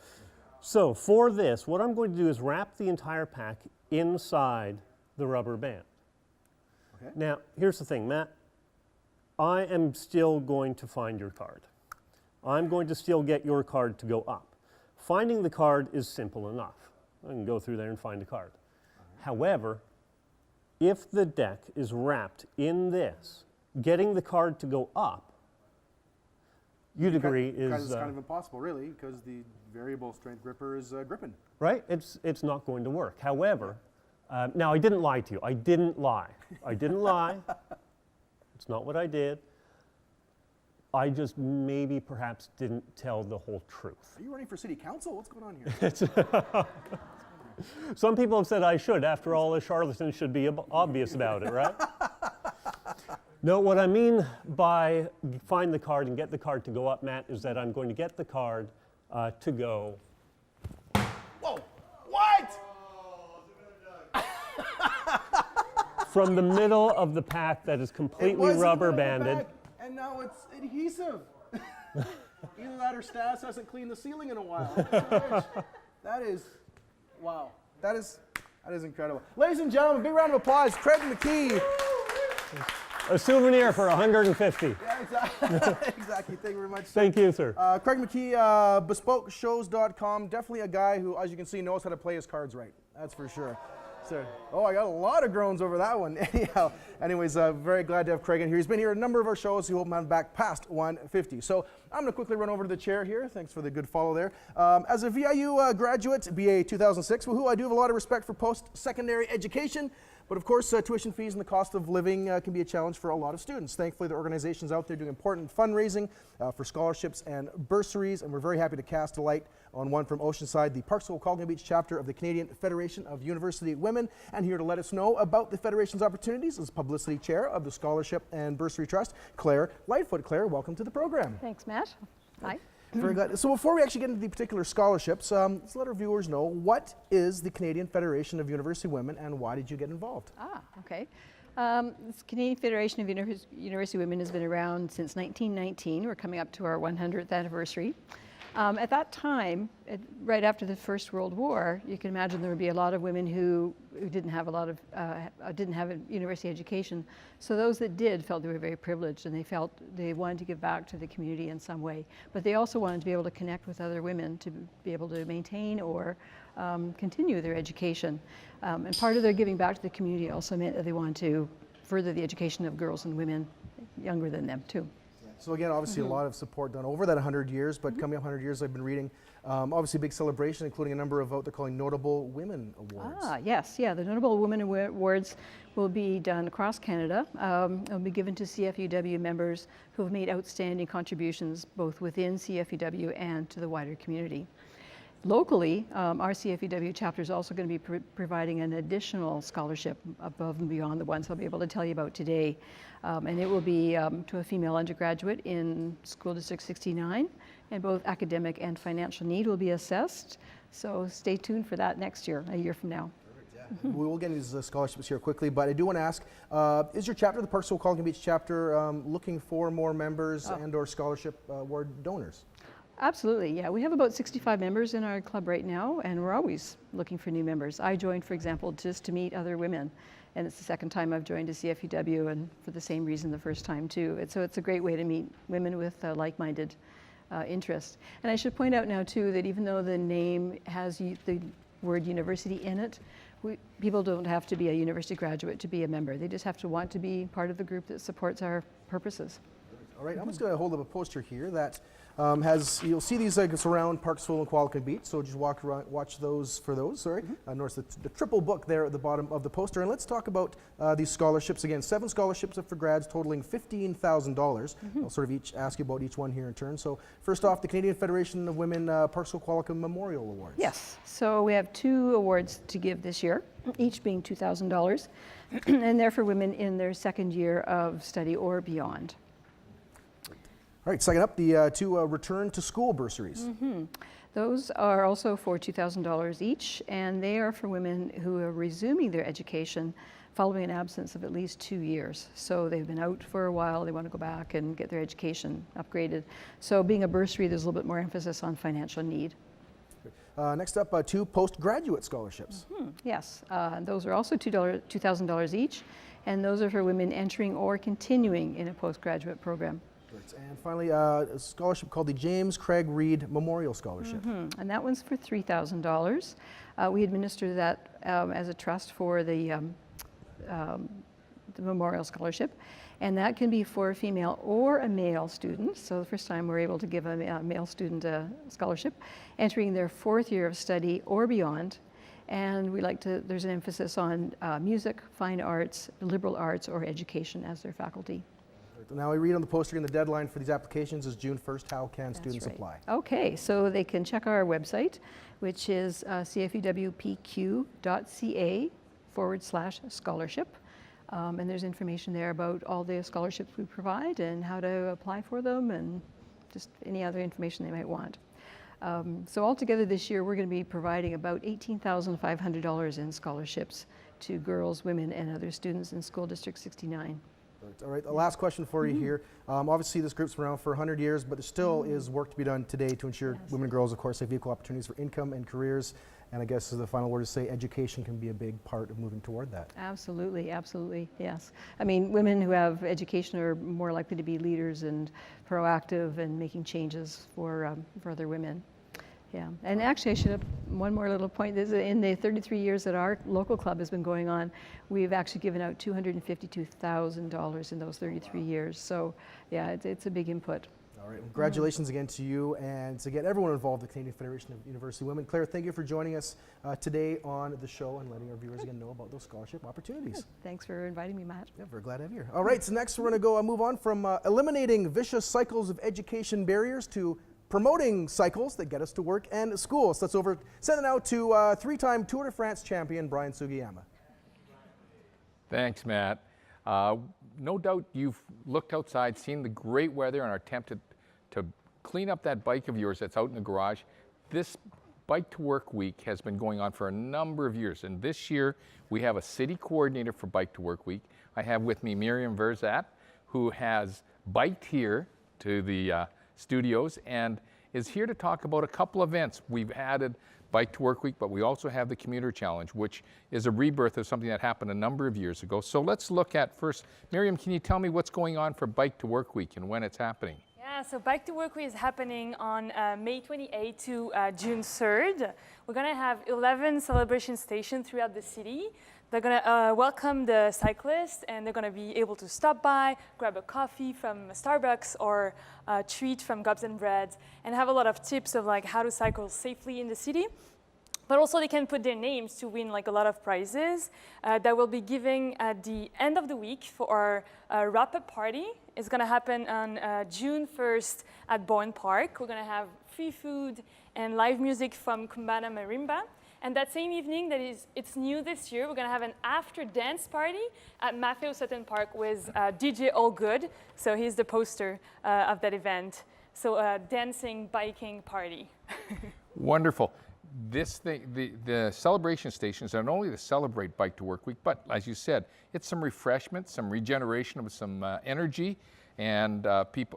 So for this, what I'm going to do is wrap the entire pack inside the rubber band. Okay. Now, here's the thing, Matt. I am still going to find your card. I'm going to still get your card to go up. Finding the card is simple enough. I can go through there and find a card. However, if the deck is wrapped in this, getting the card to go up, you'd agree is... Because it's kind of impossible, really, because the variable strength gripper is gripping. Right? It's not going to work. However, now I didn't lie to you. I didn't lie. I didn't lie. It's not what I did. I just maybe perhaps didn't tell the whole truth. Are you running for city council? What's going on here? Some people have said I should. After all, a charlatan should be obvious about it, right? No, what I mean by find the card and get the card to go up, Matt, is that I'm going to get the card to go. Whoa! What? From the middle of the pack that is completely rubber banded. And now it's adhesive. Either that or Stas hasn't cleaned the ceiling in a while. That is, wow. That is incredible. Ladies and gentlemen, big round of applause. Craig McKee. A souvenir for 150. Yeah, exactly. Exactly. Thank you very much. Thank you, sir. Craig McKee, BespokeShows.com. Definitely a guy who, as you can see, knows how to play his cards right. That's for sure. So, oh, I got a lot of groans over that one. Anyhow, anyways, very glad to have Craig in here. He's been here a number of our shows. We hope to have him back past 150. So I'm going to quickly run over to the chair here. Thanks for the good follow there. As a VIU graduate, BA 2006, woohoo, I do have a lot of respect for post-secondary education. But of course, tuition fees and the cost of living can be a challenge for a lot of students. Thankfully, there are organizations out there doing important fundraising for scholarships and bursaries, and we're very happy to cast a light on one from Oceanside, the Parksville-Colgan Beach chapter of the Canadian Federation of University Women. And here to let us know about the Federation's opportunities is Publicity Chair of the Scholarship and Bursary Trust, Claire Lightfoot. Claire, welcome to the program. Thanks, Matt. Hi. Very glad. So before we actually get into the particular scholarships, let's let our viewers know, what is the Canadian Federation of University Women and why did you get involved? Okay. The Canadian Federation of University Women has been around since 1919. We're coming up to our 100th anniversary. At that time, right after the First World War, you can imagine there would be a lot of women who didn't have didn't have a university education. So those that did felt they were very privileged, and they felt they wanted to give back to the community in some way. But they also wanted to be able to connect with other women to be able to maintain or continue their education. And part of their giving back to the community also meant that they wanted to further the education of girls and women younger than them too. So again, obviously a lot of support done over that 100 years, but coming up 100 years, I've been reading, obviously a big celebration, including a number of what they're calling Notable Women Awards. Yes, yeah, the Notable Women Awards will be done across Canada. They'll be given to CFUW members who have made outstanding contributions both within CFUW and to the wider community. Locally, our CFUW chapter is also going to be providing an additional scholarship above and beyond the ones I'll be able to tell you about today. And it will be to a female undergraduate in School District 69, and both academic and financial need will be assessed. So stay tuned for that next year, a year from now. We will get these scholarships here quickly, but I do want to ask, is your chapter, the Park Qualicum Beach chapter, looking for more members and or scholarship award donors? Absolutely, yeah. We have about 65 members in our club right now, and we're always looking for new members. I joined, for example, just to meet other women, and it's the second time I've joined a CFUW, and for the same reason the first time too. So it's a great way to meet women with like-minded interests. And I should point out now too that even though the name has the word university in it, people don't have to be a university graduate to be a member. They just have to want to be part of the group that supports our purposes. All right, I'm just going to hold up a poster here that you'll see these like around Parksville and Qualicum Beach, so just watch those for those, sorry. Notice the triple book there at the bottom of the poster. And let's talk about these scholarships. Again, 7 scholarships for grads totaling $15,000. I'll sort of ask you about each one here in turn. So first off, the Canadian Federation of Women Parksville Qualicum Memorial Awards. Yes, so we have 2 awards to give this year, each being $2,000, and they're for women in their second year of study or beyond. All right, second up, the 2 return to school bursaries. Those are also for $2,000 each, and they are for women who are resuming their education following an absence of at least 2 years. So they've been out for a while, they want to go back and get their education upgraded. So being a bursary, there's a little bit more emphasis on financial need. Next up, 2 postgraduate scholarships. Yes, those are also $2,000 each, and those are for women entering or continuing in a postgraduate program. And finally, a scholarship called the James Craig Reed Memorial Scholarship. And that one's for $3,000. We administer that as a trust for the Memorial Scholarship. And that can be for a female or a male student. So the first time we're able to give a male student a scholarship, entering their 4th year of study or beyond. And there's an emphasis on music, fine arts, liberal arts, or education as their faculty. Now I read on the poster and the deadline for these applications is June 1st. How can students apply? Okay, so they can check our website, which is CFUW-PQ.ca/scholarship. And there's information there about all the scholarships we provide and how to apply for them and just any other information they might want. So altogether this year, we're going to be providing about $18,500 in scholarships to girls, women, and other students in School District 69. All right, the last question for you here. Obviously, this group's been around for 100 years, but there still is work to be done today to ensure women and girls, of course, have equal opportunities for income and careers. And I guess the final word is say education can be a big part of moving toward that. Absolutely, absolutely, yes. I mean, women who have education are more likely to be leaders and proactive and making changes for other women. Yeah, and actually I should have one more little point. In the 33 years that our local club has been going on, we've actually given out $252,000 in those 33 years. So yeah, it's a big input. All right, congratulations again to you and to get everyone involved in the Canadian Federation of University Women. Claire, thank you for joining us today on the show and letting our viewers again know about those scholarship opportunities. Thanks for inviting me, Matt. Yeah, we're glad to have you here. All right, so next we're going to go move on from eliminating vicious cycles of education barriers to promoting cycles that get us to work and school. So let's send it out to 3-time Tour de France champion Brian Sugiyama. Thanks, Matt. No doubt you've looked outside, seen the great weather, and are tempted to clean up that bike of yours that's out in the garage. This Bike to Work Week has been going on for a number of years, and this year we have a city coordinator for Bike to Work Week. I have with me Myc Sharratt, who has biked here to the studios and is here to talk about a couple events. We've added Bike to Work Week, but we also have the Commuter Challenge, which is a rebirth of something that happened a number of years ago. So let's look at first, Myc, can you tell me what's going on for Bike to Work Week and when it's happening? Yeah, so Bike to Work Week is happening on May 28th to June 3rd. We're going to have 11 celebration stations throughout the city. They're going to welcome the cyclists, and they're going to be able to stop by, grab a coffee from Starbucks or a treat from Gobs and Bread, and have a lot of tips of like how to cycle safely in the city. But also they can put their names to win like a lot of prizes that we'll be giving at the end of the week for our wrap-up party. It's going to happen on June 1st at Bourne Park. We're going to have free food and live music from Kumbana Marimba. And that same evening, it's new this year, we're going to have an after-dance party at Maffeo Sutton Park with DJ Allgood. So he's the poster of that event. So dancing, biking party. Wonderful. This thing, the celebration stations are not only to celebrate Bike to Work Week, but as you said, it's some refreshment, some regeneration of some energy, and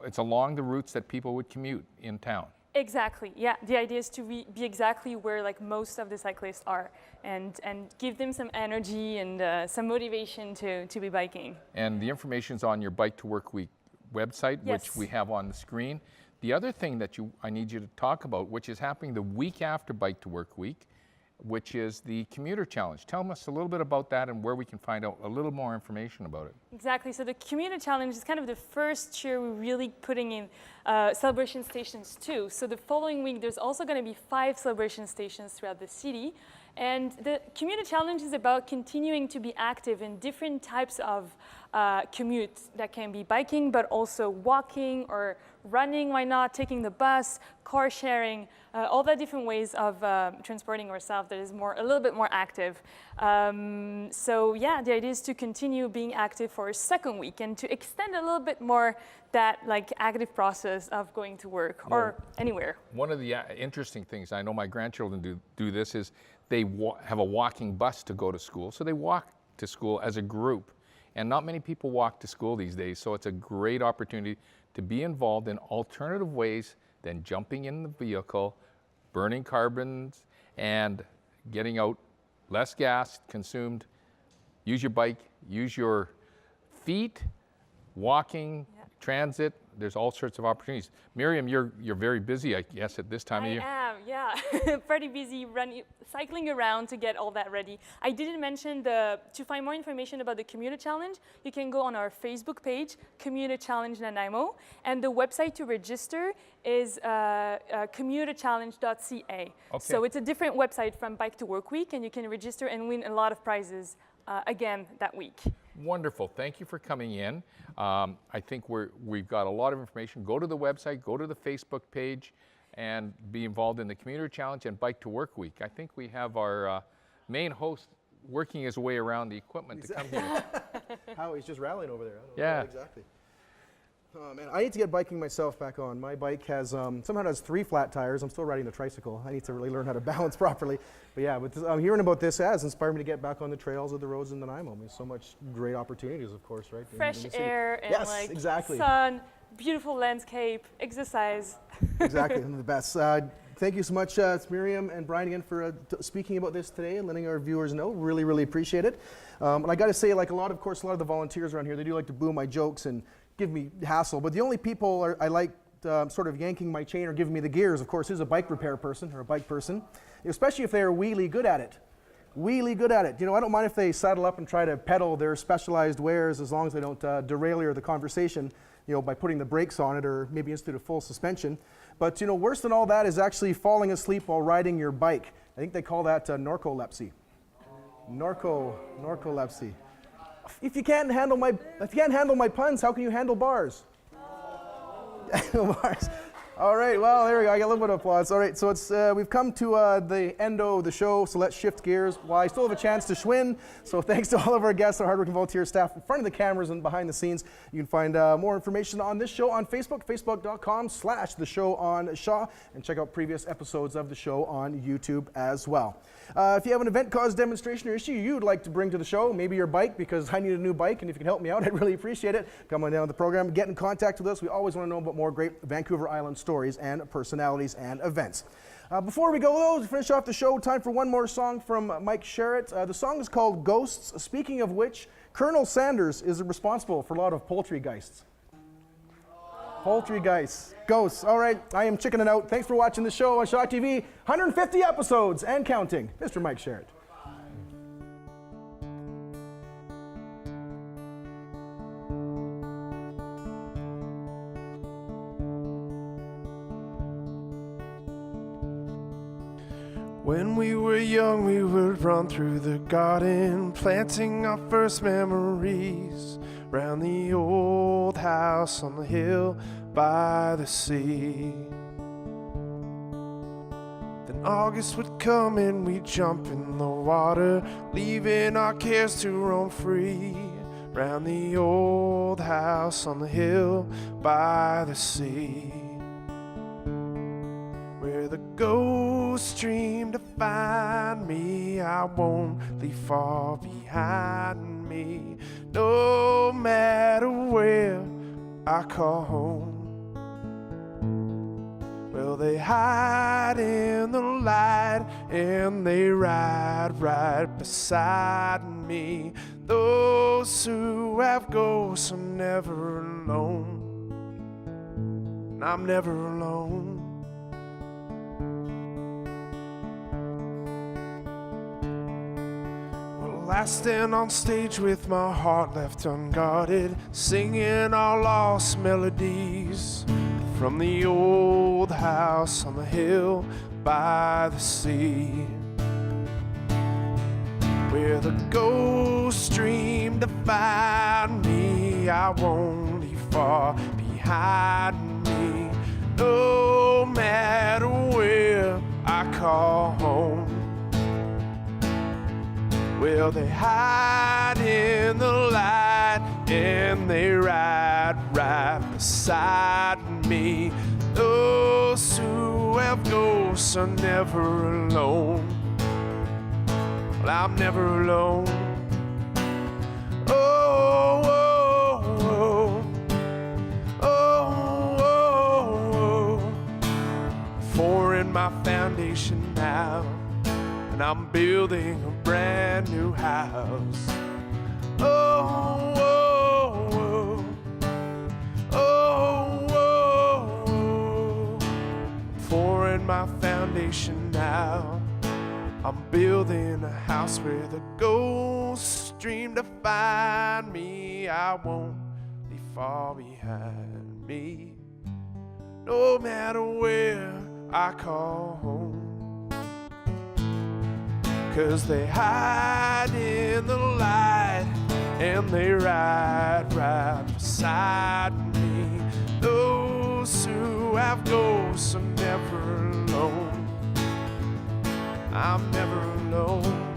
it's along the routes that people would commute in town. Exactly, yeah. The idea is to be exactly where like most of the cyclists are and give them some energy and some motivation to be biking. And the information's on your Bike to Work Week website, yes, which we have on the screen. The other thing that I need you to talk about, which is happening the week after Bike to Work Week, which is the Commuter Challenge. Tell us a little bit about that and where we can find out a little more information about it. Exactly. So the Commuter Challenge is kind of the first year we're really putting in celebration stations too. So the following week, there's also going to be 5 celebration stations throughout the city. And the Commuter Challenge is about continuing to be active in different types of commutes that can be biking, but also walking or running, why not, taking the bus, car sharing, all the different ways of transporting ourselves that is a little bit more active. So yeah, the idea is to continue being active for a second week and to extend a little bit more that like active process of going to work or anywhere. One of the interesting things, I know my grandchildren do this, is they have a walking bus to go to school. So they walk to school as a group. And not many people walk to school these days, so it's a great opportunity to be involved in alternative ways than jumping in the vehicle, burning carbons, and getting out less gas consumed. Use your bike, use your feet, walking, transit. There's all sorts of opportunities. Myc, you're very busy, I guess, at this time of year. I am, yeah. Pretty busy cycling around to get all that ready. I didn't mention to find more information about the Commuter Challenge, you can go on our Facebook page, Commuter Challenge Nanaimo, and the website to register is commuterchallenge.ca. Okay. So it's a different website from Bike to Work Week, and you can register and win a lot of prizes again that week. Wonderful. Thank you for coming in. I think we've got a lot of information. Go to the website, go to the Facebook page, and be involved in the Commuter Challenge and Bike to Work Week. I think we have our main host working his way around the equipment to come here. How he's just rallying over there. I don't know. Yeah. Exactly. Oh man, I need to get biking myself back on. My bike has somehow has 3 flat tires. I'm still riding the tricycle. I need to really learn how to balance properly. But yeah, hearing about this has inspired me to get back on the trails of the roads in Nanaimo. There's so much great opportunities, of course, right? Fresh air and like exactly. sun, beautiful landscape, exercise. Exactly, the best. Thank you so much, Myc and Brian, again for speaking about this today and letting our viewers know. Really, really appreciate it. And I got to say, like a lot of the volunteers around here, they do like to boo my jokes and give me hassle. But the only people I like sort of yanking my chain or giving me the gears, of course, is a bike repair person or a bike person, especially if they are wheelie good at it. Wheelie good at it. You know, I don't mind if they saddle up and try to pedal their specialized wares as long as they don't derail the conversation, you know, by putting the brakes on it or maybe institute a full suspension. But, you know, worse than all that is actually falling asleep while riding your bike. I think they call that narcolepsy. Narcolepsy. If you can't handle my puns, how can you handle bars? Bars. All right, well, there we go. I got a little bit of applause. All right, so it's we've come to the end of the show, so let's shift gears. Well, I still have a chance to schwinn, so thanks to all of our guests, our hardworking volunteer staff in front of the cameras and behind the scenes. You can find more information on this show on Facebook, facebook.com/The Show on Shaw, and check out previous episodes of the show on YouTube as well. If you have an event cause demonstration or issue you'd like to bring to the show, maybe your bike, because I need a new bike, and if you can help me out, I'd really appreciate it. Come on down to the program, get in contact with us. We always want to know about more great Vancouver Island stories and personalities and events. Before we go, though, to finish off the show, time for one more song from Myc Sharratt. The song is called Ghosts. Speaking of which, Colonel Sanders is responsible for a lot of poltergeists. Poltergeists. Ghosts. All right, I am chickening out. Thanks for watching the show on Shaw TV. 150 episodes and counting. Mr. Myc Sharratt. When we were young, we would run through the garden, planting our first memories round the old house on the hill by the sea. Then August would come and we'd jump in the water, leaving our cares to roam free round the old house on the hill by the sea. Where the ghosts stream to find me, I won't leave far behind me, no matter where I call home. Well, they hide in the light and they ride right beside me. Those who have ghosts are never alone, and I'm never alone. I stand on stage with my heart left unguarded, singing our lost melodies from the old house on the hill by the sea. Where the ghosts stream to find me, I won't leave far behind me, no matter where I call home. Well, they hide in the light and they ride right beside me. Those who have ghosts are never alone. Well, I'm never alone. Oh, oh, oh, oh, oh, oh. Pouring my foundation now, and I'm building a brand new house. Oh, oh, oh, oh, oh, oh. Pouring my foundation now, I'm building a house where the ghosts stream to find me. I won't leave far behind me, no matter where I call home. 'Cause they hide in the light and they ride right beside me. Those who have ghosts are never alone. I'm never alone.